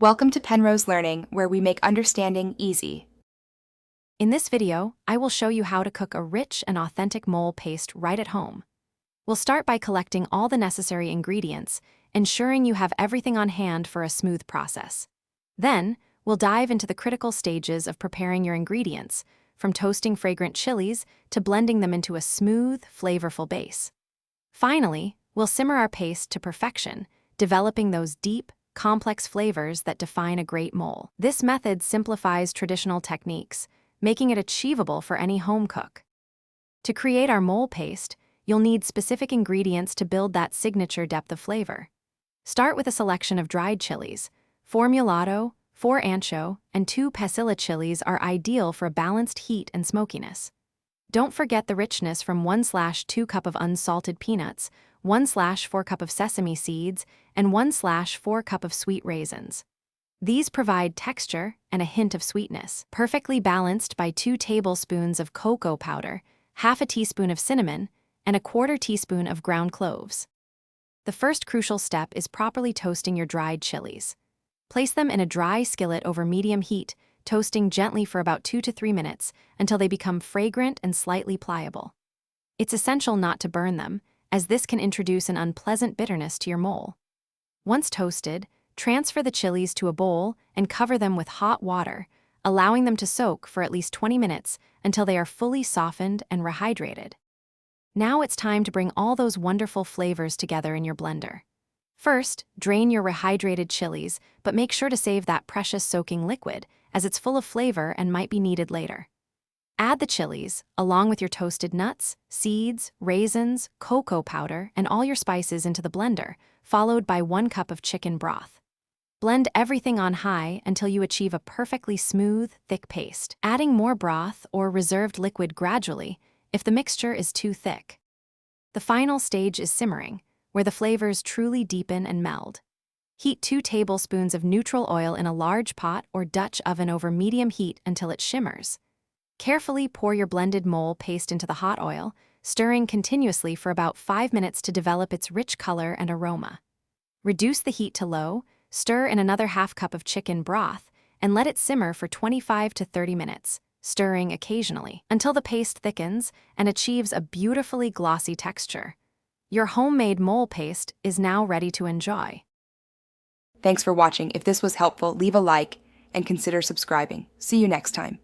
Welcome to Penrose Learning, where we make understanding easy. In this video, I will show you how to cook a rich and authentic mole paste right at home. We'll start by collecting all the necessary ingredients, ensuring you have everything on hand for a smooth process. Then, we'll dive into the critical stages of preparing your ingredients, from toasting fragrant chilies to blending them into a smooth, flavorful base. Finally, we'll simmer our paste to perfection, developing those deep, complex flavors that define a great mole. This method simplifies traditional techniques, making it achievable for any home cook. To create our mole paste, you'll need specific ingredients to build that signature depth of flavor. Start with a selection of dried chilies. 4 mulatto, 4 ancho, and 2 pasilla chilies are ideal for a balanced heat and smokiness. Don't forget the richness from 1/2 cup of unsalted peanuts, 1/4 cup of sesame seeds, and 1/4 cup of sweet raisins. These provide texture and a hint of sweetness, perfectly balanced by 2 tablespoons of cocoa powder, 1/2 teaspoon of cinnamon, and 1/4 teaspoon of ground cloves. The first crucial step is properly toasting your dried chilies. Place them in a dry skillet over medium heat, toasting gently for about 2 to 3 minutes until they become fragrant and slightly pliable. It's essential not to burn them, as this can introduce an unpleasant bitterness to your mole. Once toasted, transfer the chilies to a bowl and cover them with hot water, allowing them to soak for at least 20 minutes until they are fully softened and rehydrated. Now it's time to bring all those wonderful flavors together in your blender. First, drain your rehydrated chilies, but make sure to save that precious soaking liquid, as it's full of flavor and might be needed later. Add the chilies, along with your toasted nuts, seeds, raisins, cocoa powder, and all your spices into the blender, followed by 1 cup of chicken broth. Blend everything on high until you achieve a perfectly smooth, thick paste, adding more broth or reserved liquid gradually if the mixture is too thick. The final stage is simmering, where the flavors truly deepen and meld. Heat 2 tablespoons of neutral oil in a large pot or Dutch oven over medium heat until it shimmers. Carefully pour your blended mole paste into the hot oil, stirring continuously for about 5 minutes to develop its rich color and aroma. Reduce the heat to low, stir in another 1/2 cup of chicken broth, and let it simmer for 25 to 30 minutes, stirring occasionally, until the paste thickens and achieves a beautifully glossy texture. Your homemade mole paste is now ready to enjoy. Thanks for watching. If this was helpful, leave a like and consider subscribing. See you next time.